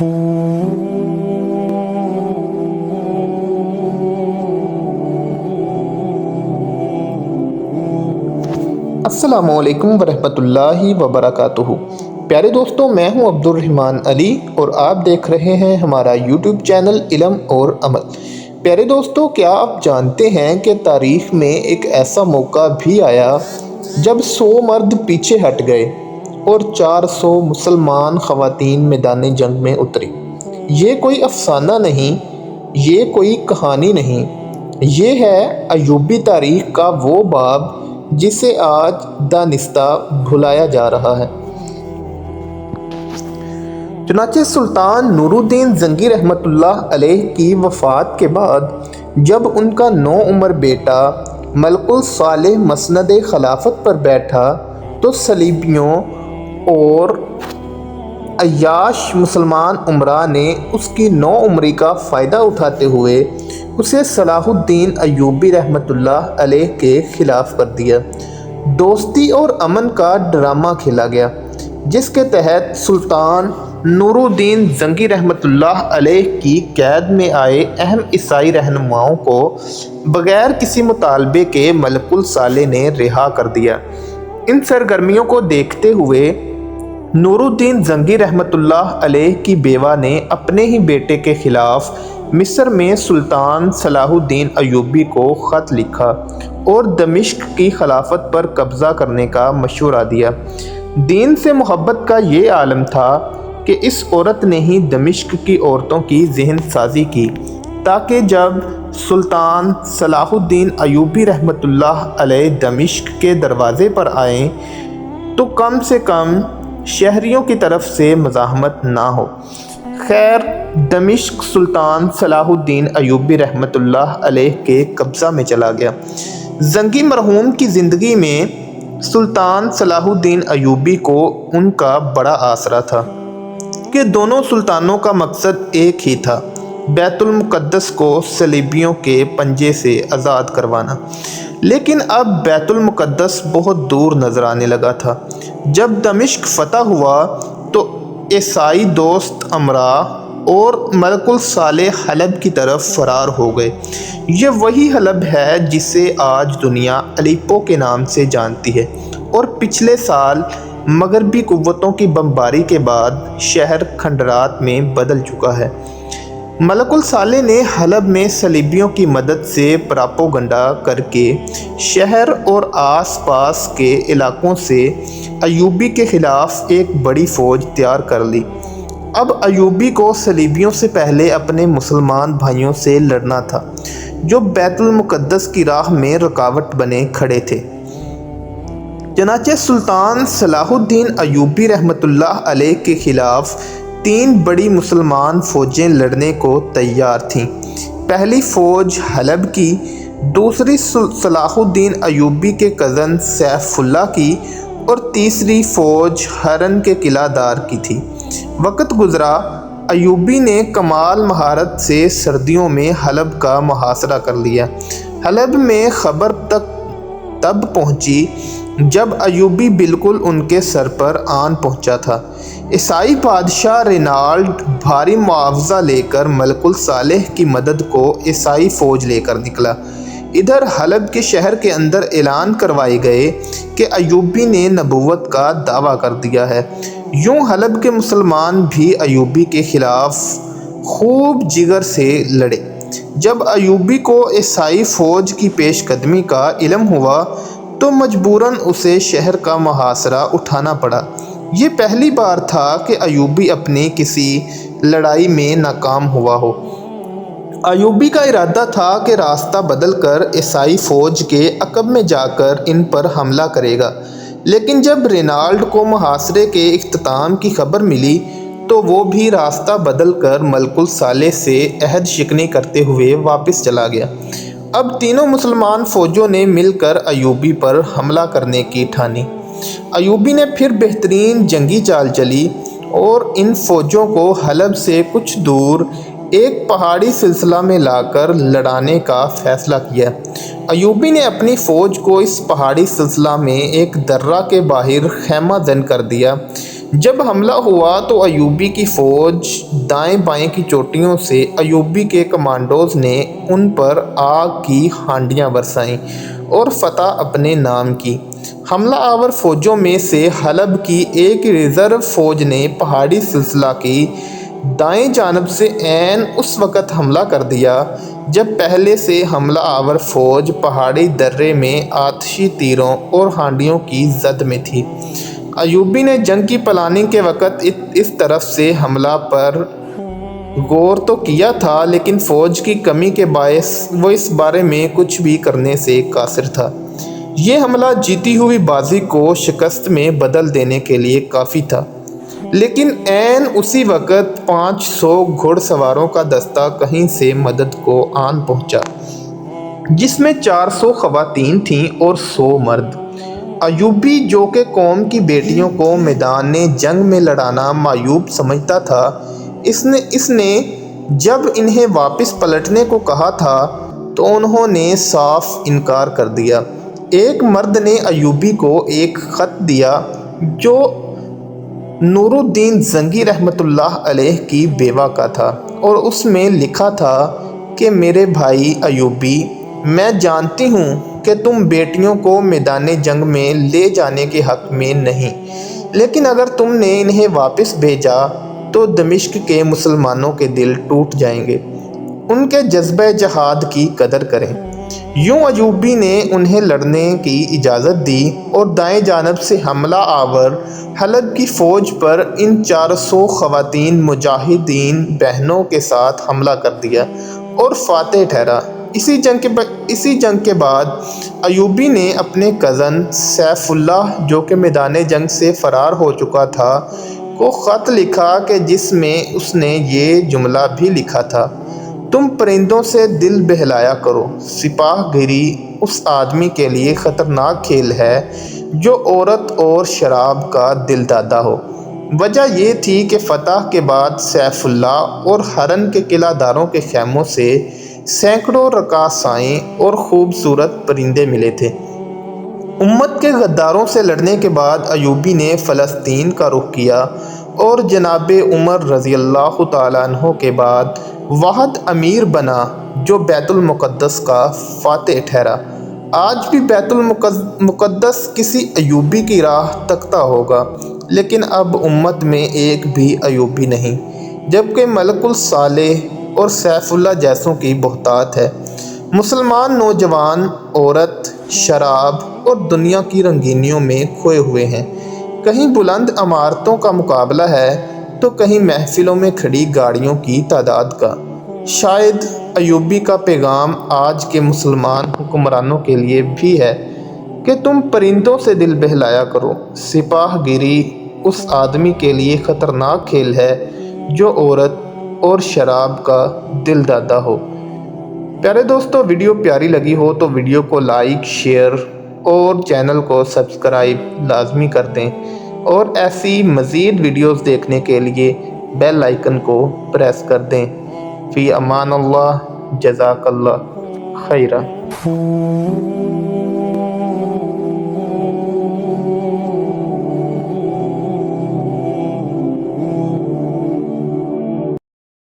अस्सलामुअलैकुम वरहमतुल्लाहि वबरकातुहू। प्यारे दोस्तों, मैं हूं अब्दुर्रहमान अली और आप देख रहे हैं हमारा यूट्यूब चैनल इल्म और अमल। प्यारे दोस्तों, क्या आप जानते हैं कि तारीख़ में एक ऐसा मौका भी आया जब 100 मर्द पीछे हट गए और 400 मुसलमान ख़वातीन मैदान जंग में उतरी। ये कोई अफसाना नहीं, ये कोई कहानी नहीं, ये है अयूबी तारीख़ का वो बाब जिसे आज दानिस्ता भुलाया जा रहा है। चुनांचे सुल्तान नूरुद्दीन जंगी रहमतुल्लाह अलैह की वफ़ात के बाद जब उनका नौउम्र बेटा मलकुल सालेह मसनद खिलाफत पर बैठा तो सलीबियों और अय्याश मुसलमान उमरा ने उसकी नौउम्री का फ़ायदा उठाते हुए उसे सलाहुद्दीन अयूबी रहमतुल्लाह अलैह के ख़िलाफ़ कर दिया। दोस्ती और अमन का ड्रामा खेला गया जिसके तहत सुल्तान नूरुद्दीन जंगी रहमतुल्लाह अलैह की कैद में आए अहम ईसाई रहनुमाओं को बग़ैर किसी मुतालबे के मलकुल साले ने रिहा कर दिया। इन सरगर्मियों को देखते हुए नूरुद्दीन जंगी रहमतुल्लाह अलैह की बेवा ने अपने ही बेटे के ख़िलाफ़ मिस्र में सुल्तान सलाहुद्दीन अयूबी को ख़त लिखा और दमिश्क की खिलाफत पर कब्ज़ा करने का मशवरा दिया। दीन से मोहब्बत का ये आलम था कि इस औरत ने ही दमिश्क की औरतों की जहन साजी की ताकि जब सुल्तान सलाहुद्दीन अयूबी रहमतुल्लाह अलैह दमिश्क के दरवाज़े पर आएँ तो कम से कम शहरियों की तरफ से मज़ाहमत ना हो। खैर, दमिश्क सुल्तान सलाहुद्दीन अयूबी रहमतुल्लाह अलैह के कब्ज़ा में चला गया। जंगी मरहूम की ज़िंदगी में सुल्तान सलाहुद्दीन अयूबी को उनका बड़ा आसरा था कि दोनों सुल्तानों का मकसद एक ही था, बैतुल मुक़द्दस को सलीबियों के पंजे से आज़ाद करवाना। लेकिन अब बैतुल मुक़द्दस बहुत दूर नज़र आने लगा था। जब दमिश्क फ़तह हुआ तो ईसाई दोस्त अमरा और मलकुल सालेह हलब की तरफ फ़रार हो गए। ये वही हलब है जिसे आज दुनिया अलीप्पो के नाम से जानती है और पिछले साल मगरबी क़ुव्वतों की बमबारी के बाद शहर खंडरात में बदल चुका है। मलकुल सालेह ने हलब में सलीबियों की मदद से प्रापोगंडा करके शहर और आसपास के इलाकों से अयूबी के ख़िलाफ़ एक बड़ी फ़ौज तैयार कर ली। अब अयूबी को सलीबियों से पहले अपने मुसलमान भाइयों से लड़ना था जो बैतुल मुक़द्दस की राह में रुकावट बने खड़े थे। चनाचे सुल्तान सलाहुद्दीन अयूबी रहमतुल्लाह अलैह के ख़िलाफ़ 3 बड़ी मुसलमान फ़ौजें लड़ने को तैयार थीं। पहली फ़ौज हलब की, दूसरी सलाहुद्दीन अयूबी के कज़न सैफुल्लाह की और तीसरी फ़ौज हरन के किलादार की थी। वक्त गुज़रा, अयूबी ने कमाल महारत से सर्दियों में हलब का मुहासरा कर लिया। हलब में खबर तब पहुंची जब अयूबी बिल्कुल उनके सर पर आन पहुंचा था। ईसाई बादशाह रेनाल्ड भारी मुआवजा लेकर मलकुल सालेह की मदद को ईसाई फ़ौज लेकर निकला। इधर हलब के शहर के अंदर ऐलान करवाए गए कि अयूबी ने नबूवत का दावा कर दिया है। यूं हलब के मुसलमान भी अयूबी के ख़िलाफ़ खूब जिगर से लड़े। जब अयूबी को ईसाई फ़ौज की पेशकदमी का इल्म हुआ तो मजबूरन उसे शहर का मुहासरा उठाना पड़ा। ये पहली बार था कि अयूबी अपनी किसी लड़ाई में नाकाम हुआ हो। अयूबी का इरादा था कि रास्ता बदलकर ईसाई फ़ौज के अक़ब में जाकर इन पर हमला करेगा, लेकिन जब रेनाल्ड को मुहासरे के इख्तिताम की खबर मिली तो वो भी रास्ता बदलकर मलकुल सालेह से अहद शिकनी करते हुए वापस चला गया। अब तीनों मुसलमान फ़ौजों ने मिलकर अयूबी पर हमला करने की ठानी। अयूबी ने फिर बेहतरीन जंगी चाल चली और इन फ़ौजों को हलब से कुछ दूर एक पहाड़ी सिलसिला में लाकर लड़ाने का फ़ैसला किया। अयूबी ने अपनी फ़ौज को इस पहाड़ी सिलसिला में एक दर्रा के बाहर खैमा जन कर दिया। جب حملہ ہوا تو ایوبی کی فوج دائیں بائیں کی چوٹیوں سے ایوبی کے کمانڈوز نے ان پر آگ کی ہانڈیاں برسائیں اور فتح اپنے نام کی۔ حملہ آور فوجوں میں سے حلب کی ایک ریزرو فوج نے پہاڑی سلسلہ کی دائیں جانب سے عین اس وقت حملہ کر دیا جب پہلے سے حملہ آور فوج پہاڑی درے میں آتشی تیروں اور ہانڈیوں کی زد میں تھی۔ ایوبی نے جنگ کی پلاننگ کے وقت اس طرف سے حملہ پر غور تو کیا تھا، لیکن فوج کی کمی کے باعث وہ اس بارے میں کچھ بھی کرنے سے قاصر تھا۔ یہ حملہ جیتی ہوئی بازی کو شکست میں بدل دینے کے لیے کافی تھا، لیکن عین اسی وقت 500 گھڑ سواروں کا دستہ کہیں سے مدد کو آن پہنچا، جس میں 400 خواتین تھیں اور 100 مرد۔ ایوبی، جو کہ قوم کی بیٹیوں کو میدان جنگ میں لڑانا معیوب سمجھتا تھا، اس نے جب انہیں واپس پلٹنے کو کہا تھا تو انہوں نے صاف انکار کر دیا۔ ایک مرد نے ایوبی کو ایک خط دیا جو نور الدین زنگی رحمۃ اللہ علیہ کی بیوہ کا تھا، اور اس میں لکھا تھا کہ میرے بھائی ایوبی، میں جانتی ہوں کہ تم بیٹیوں کو میدان جنگ میں لے جانے کے حق میں نہیں، لیکن اگر تم نے انہیں واپس بھیجا تو دمشق کے مسلمانوں کے دل ٹوٹ جائیں گے۔ ان کے جذبہ جہاد کی قدر کریں۔ یوں ایوبی نے انہیں لڑنے کی اجازت دی اور دائیں جانب سے حملہ آور حلب کی فوج پر ان 400 خواتین مجاہدین بہنوں کے ساتھ حملہ کر دیا اور فاتح ٹھہرا۔ اسی جنگ کے بعد ایوبی نے اپنے کزن سیف اللہ، جو کہ میدان جنگ سے فرار ہو چکا تھا، کو خط لکھا کہ جس میں اس نے یہ جملہ بھی لکھا تھا: تم پرندوں سے دل بہلایا کرو، سپاہ گیری اس آدمی کے لیے خطرناک کھیل ہے جو عورت اور شراب کا دل دادا ہو۔ وجہ یہ تھی کہ فتح کے بعد سیف اللہ اور حرن کے قلعہ داروں کے خیموں سے سینکڑوں رقاصائیں اور خوبصورت پرندے ملے تھے۔ امت کے غداروں سے لڑنے کے بعد ایوبی نے فلسطین کا رخ کیا اور جناب عمر رضی اللہ تعالیٰ عنہ کے بعد واحد امیر بنا جو بیت المقدس کا فاتح ٹھہرا۔ آج بھی بیت المقدس کسی ایوبی کی راہ تکتا ہوگا، لیکن اب امت میں ایک بھی ایوبی نہیں، جبکہ ملک الصالح اور سیف اللہ جیسوں کی بہتات ہے۔ مسلمان نوجوان، عورت، شراب اور دنیا کی رنگینیوں میں کھوئے ہوئے ہیں۔ کہیں بلند عمارتوں کا مقابلہ ہے تو کہیں محفلوں میں کھڑی گاڑیوں کی تعداد کا۔ شاید ایوبی کا پیغام آج کے مسلمان حکمرانوں کے لیے بھی ہے کہ تم پرندوں سے دل بہلایا کرو، سپاہ گیری اس آدمی کے لیے خطرناک کھیل ہے جو عورت اور شراب کا دل دادا ہو۔ پیارے دوستو، ویڈیو پیاری لگی ہو تو ویڈیو کو لائک، شیئر اور چینل کو سبسکرائب لازمی کر دیں، اور ایسی مزید ویڈیوز دیکھنے کے لیے بیل آئیکن کو پریس کر دیں۔ فی امان اللہ، جزاک اللہ خیرہ۔